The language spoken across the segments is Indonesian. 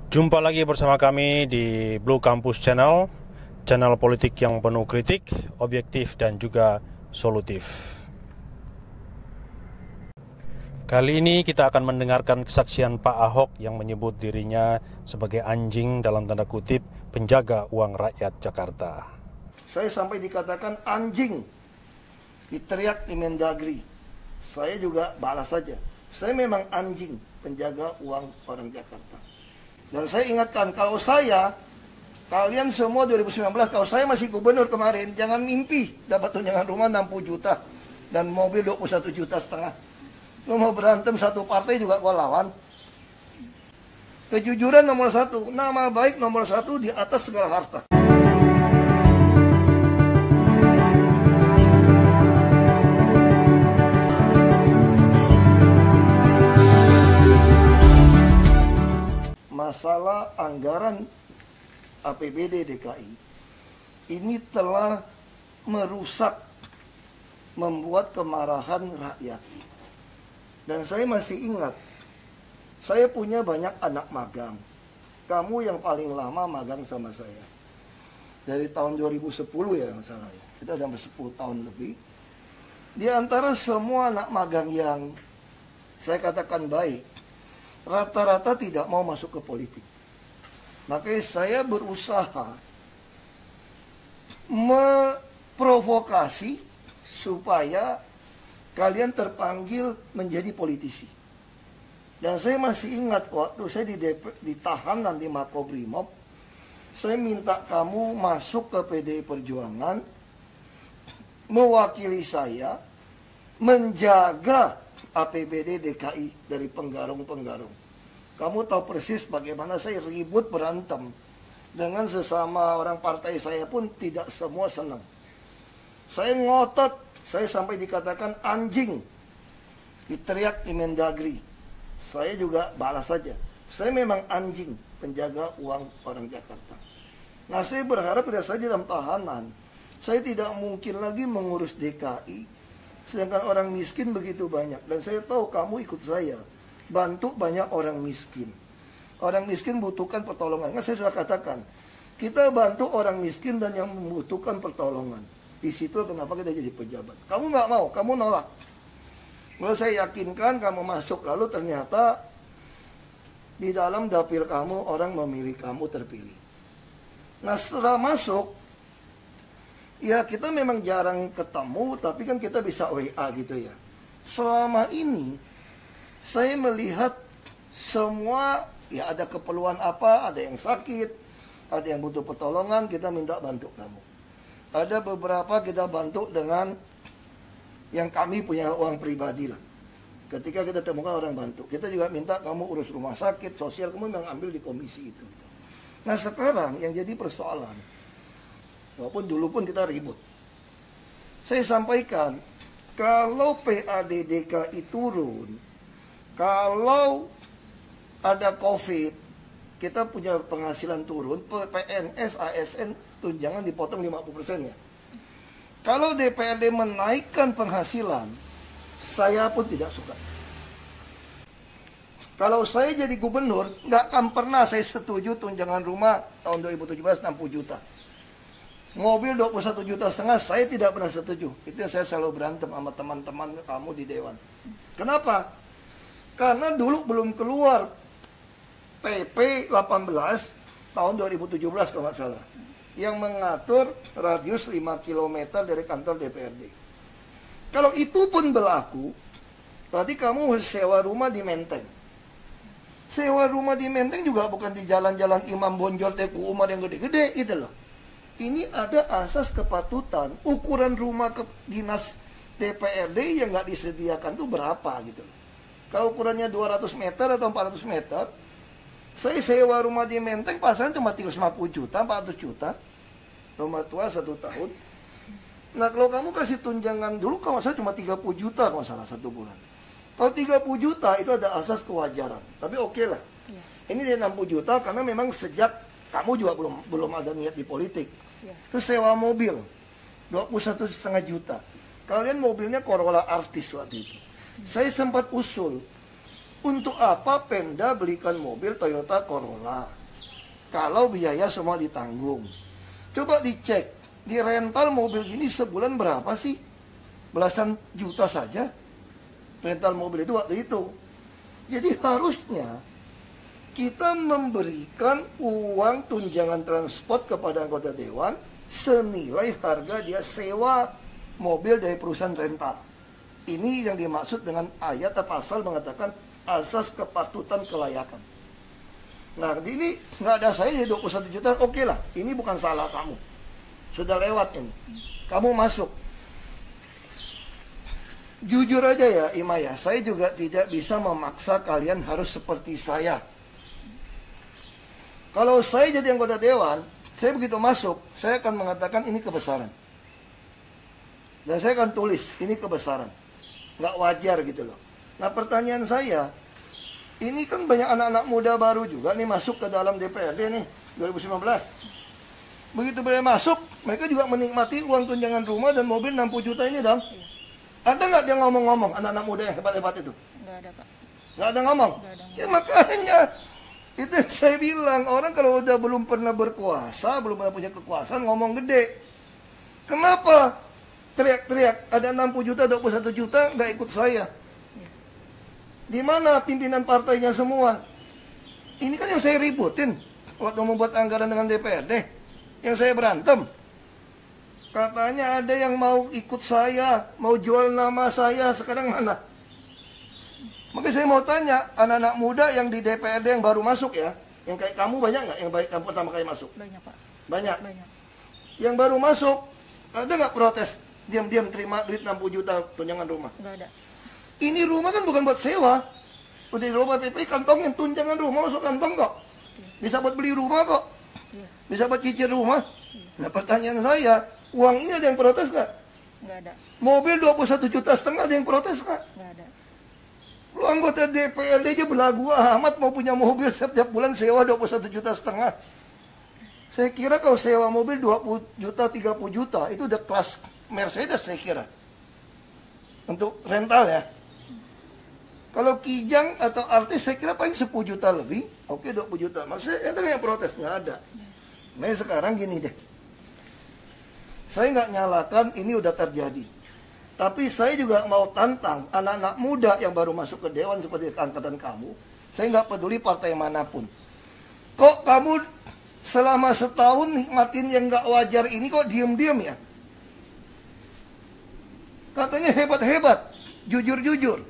Jumpa lagi bersama kami di Blue Campus Channel, channel politik yang penuh kritik, objektif dan juga solutif. Kali ini kita akan mendengarkan kesaksian Pak Ahok yang menyebut dirinya sebagai anjing dalam tanda kutip penjaga uang rakyat Jakarta. Saya sampai dikatakan anjing, diteriak di Mendagri. Saya juga balas saja. Saya memang anjing penjaga uang orang Jakarta. Dan saya ingatkan, kalau saya, kalian semua 2019, kalau saya masih gubernur kemarin, jangan mimpi dapat tunjangan rumah 60 juta dan mobil 21,5 juta. Lu mau berantem satu partai juga gua lawan. Kejujuran nomor satu, nama baik nomor satu di atas segala harta. Masalah anggaran APBD DKI ini telah merusak, membuat kemarahan rakyat. Dan saya masih ingat, saya punya banyak anak magang. Kamu yang paling lama magang sama saya. Dari tahun 2010 ya masalahnya. Kita udah 10 tahun lebih. Di antara semua anak magang yang saya katakan baik, rata-rata tidak mau masuk ke politik. Makanya saya berusaha memprovokasi supaya kalian terpanggil menjadi politisi. Dan saya masih ingat waktu saya ditahan di Makobrimob, saya minta kamu masuk ke PDI Perjuangan, mewakili saya, menjaga APBD DKI dari penggarung-penggarung. Kamu tahu persis bagaimana saya ribut berantem dengan sesama orang partai saya pun tidak semua senang. Saya ngotot, saya sampai dikatakan anjing, diteriak di Mendagri. Saya juga balas saja. Saya memang anjing penjaga uang orang Jakarta. Nah, saya berharap tidak saja dalam tahanan, saya tidak mungkin lagi mengurus DKI, sedangkan orang miskin begitu banyak. Dan saya tahu kamu ikut saya, bantu banyak orang miskin. Orang miskin butuhkan pertolongan. Kan saya sudah katakan, kita bantu orang miskin dan yang membutuhkan pertolongan. Di situ kenapa kita jadi pejabat. Kamu nggak mau, kamu nolak. Lalu saya yakinkan kamu masuk, lalu ternyata di dalam dapil kamu orang memilih kamu terpilih. Nah, setelah masuk, ya kita memang jarang ketemu, tapi kan kita bisa WA gitu ya. Selama ini, saya melihat semua, ya ada keperluan apa, ada yang sakit, ada yang butuh pertolongan, kita minta bantu kamu. Ada beberapa kita bantu dengan yang kami punya uang pribadi lah. Ketika kita temukan orang bantu, kita juga minta kamu urus rumah sakit, sosial, kamu memang ambil di komisi itu. Nah sekarang yang jadi persoalan, walaupun dulu pun kita ribut, saya sampaikan, kalau PAD DKI turun, kalau ada COVID, kita punya penghasilan turun, PNS, ASN, tunjangan dipotong 50% ya. Kalau DPRD menaikkan penghasilan, saya pun tidak suka. Kalau saya jadi gubernur, nggak akan pernah saya setuju tunjangan rumah tahun 2017 60 juta. Mobil 21,5 juta, saya tidak pernah setuju. Itu yang saya selalu berantem sama teman-teman kamu di Dewan. Kenapa? Karena dulu belum keluar PP 18 tahun 2017 kalau nggak salah, yang mengatur radius 5 km dari kantor DPRD. Kalau itu pun berlaku, berarti kamu sewa rumah di Menteng. Sewa rumah di Menteng juga bukan di jalan-jalan Imam Bonjol, Teku Umar yang gede-gede, itu loh. Ini ada asas kepatutan, ukuran rumah ke dinas DPRD yang nggak disediakan itu berapa gitu loh. Kalau ukurannya 200 meter atau 400 meter, saya sewa rumah di Menteng, pasaran cuma 350 juta, 400 juta. Rumah tua 1 tahun. Nah kalau kamu kasih tunjangan dulu, kalau saya cuma 30 juta kalau salah 1 bulan. Kalau 30 juta itu ada asas kewajaran. Tapi oke lah. Ini dia 60 juta karena memang sejak kamu juga belum ada niat di politik. Terus sewa mobil 21,5 juta. Kalian mobilnya Corolla Artis waktu itu. Saya sempat usul, Untuk apa Pemda belikan mobil Toyota Corolla kalau biaya semua ditanggung? Coba dicek, di rental mobil ini sebulan berapa sih? Belasan juta saja rental mobil itu waktu itu. Jadi harusnya kita memberikan uang tunjangan transport kepada anggota dewan senilai harga dia sewa mobil dari perusahaan rental. Ini yang dimaksud dengan ayat atau pasal mengatakan asas kepatutan kelayakan. Nah, ini nggak ada saya jadi 21 juta, oke lah. Ini bukan salah kamu. Sudah lewat ini. Kamu masuk. Jujur aja ya, Imaya, saya juga tidak bisa memaksa kalian harus seperti saya. Kalau saya jadi anggota dewan, saya begitu masuk, saya akan mengatakan ini kebesaran. Dan saya akan tulis, ini kebesaran. Nggak wajar gitu loh. Nah pertanyaan saya, ini kan banyak anak-anak muda baru juga nih masuk ke dalam DPRD nih, 2019. Begitu mereka masuk, mereka juga menikmati uang tunjangan rumah dan mobil 60 juta ini dong. Ada nggak dia ngomong-ngomong, anak-anak muda yang hebat-hebat itu? Nggak ada, Pak. Nggak ada ngomong? Nggak ada ngomong. Ya makanya, itu yang saya bilang, orang kalau udah belum pernah berkuasa, belum pernah punya kekuasaan, ngomong gede. Kenapa? Teriak-teriak, ada 60 juta, 21 juta, nggak ikut saya. Di mana pimpinan partainya semua? Ini kan yang saya ributin waktu membuat anggaran dengan DPRD. Yang saya berantem. Katanya ada yang mau ikut saya, mau jual nama saya, sekarang mana? Makanya saya mau tanya, anak-anak muda yang di DPRD yang baru masuk ya, yang kayak kamu banyak nggak yang baik yang pertama kali masuk? Banyak, Pak. Banyak. Banyak. Yang baru masuk, ada nggak protes? Diam-diam terima duit 60 juta tunjangan rumah. Nggak ada. Ini rumah kan bukan buat sewa. Udah di rumah PPI kantongin tunjangan rumah masuk kantong kok. Bisa buat beli rumah kok. Iya. Bisa buat cicil rumah. Nah pertanyaan saya, uang ini ada yang protes nggak? Nggak ada. Mobil 21,5 juta ada yang protes nggak? Nggak ada. Lu anggota DPRD aja belagu amat mau punya mobil setiap bulan sewa 21,5 juta. Saya kira kalau sewa mobil 20 juta, 30 juta itu udah kelas Mercedes saya kira. Untuk rental ya. Kalau kijang atau artis saya kira paling 10 juta lebih. Oke 20 juta. Maksudnya ada yang protes? Nggak ada. Nah sekarang gini deh. Saya nggak nyalakan ini udah terjadi. Tapi saya juga mau tantang anak-anak muda yang baru masuk ke dewan seperti angkatan kamu. Saya nggak peduli partai manapun. Kok kamu selama setahun nikmatin yang nggak wajar ini kok diem-diem ya? Katanya hebat-hebat, jujur-jujur.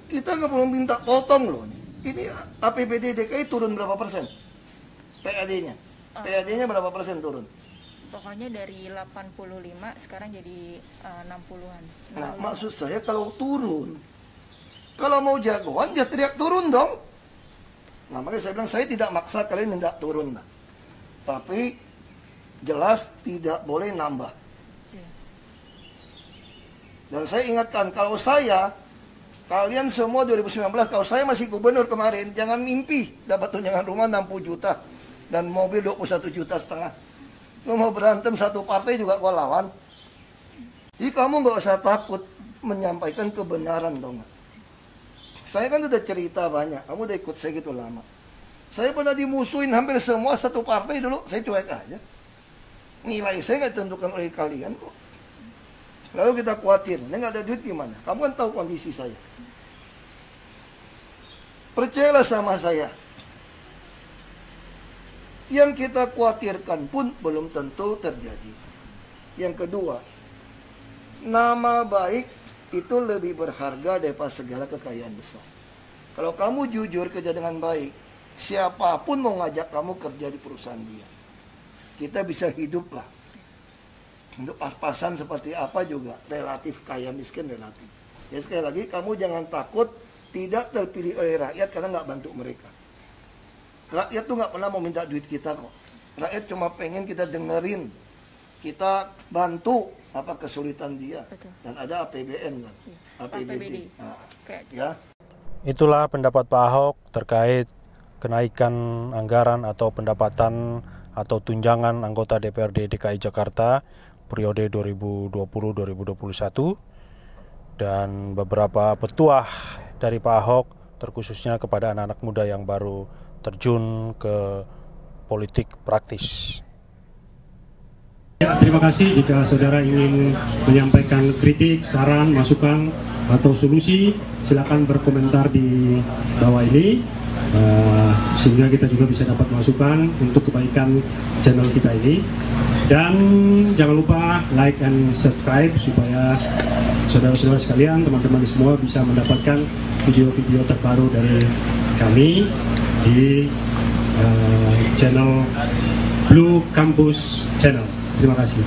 Kita nggak perlu minta potong loh. Ini APBD DKI turun berapa persen? PAD-nya. PAD-nya berapa persen turun? Pokoknya dari 85 sekarang jadi 60-an. Nah, maksud saya kalau turun. Kalau mau jagoan, ya teriak turun dong. Nah, makanya saya bilang saya tidak maksa kalian tidak turun. Nah. Tapi jelas tidak boleh nambah. Iya. Dan saya ingatkan, kalau saya, kalian semua 2019, kalau saya masih gubernur kemarin, jangan mimpi dapat tunjangan rumah 60 juta dan mobil 21,5 juta. Lu mau berantem satu partai juga gua lawan. Jadi kamu nggak usah takut menyampaikan kebenaran dong. Saya kan udah cerita banyak, kamu udah ikut saya gitu lama. Saya pernah dimusuhin hampir semua satu partai dulu, saya cuek aja. Nilai saya nggak ditentukan oleh kalian kok. Lalu kita khawatir, ini nggak ada duit gimana? Kamu kan tahu kondisi saya. Percayalah sama saya. Yang kita khawatirkan pun belum tentu terjadi. Yang kedua, nama baik itu lebih berharga daripada segala kekayaan besar. Kalau kamu jujur kerja dengan baik, siapapun mau ngajak kamu kerja di perusahaan dia. Kita bisa hidup lah. Untuk pas-pasan seperti apa juga, relatif kaya miskin relatif. Ya sekali lagi, kamu jangan takut tidak terpilih oleh rakyat karena nggak bantu mereka. Rakyat tuh nggak pernah mau minta duit kita kok. Rakyat cuma pengen kita dengerin, kita bantu apa kesulitan dia. Betul. Dan ada APBN kan, Iya. APBD. Nah, ya. Itulah pendapat Pak Ahok terkait kenaikan anggaran atau pendapatan atau tunjangan anggota DPRD DKI Jakarta periode 2020-2021, dan beberapa petuah dari Pak Ahok terkhususnya kepada anak-anak muda yang baru terjun ke politik praktis. Ya, terima kasih. Jika saudara ingin menyampaikan kritik, saran, masukan, atau solusi, silakan berkomentar di bawah ini, sehingga kita juga bisa dapat masukan untuk kebaikan channel kita ini. Dan jangan lupa like and subscribe supaya saudara-saudara sekalian, teman-teman semua bisa mendapatkan video-video terbaru dari kami di channel Blue Campus Channel. Terima kasih.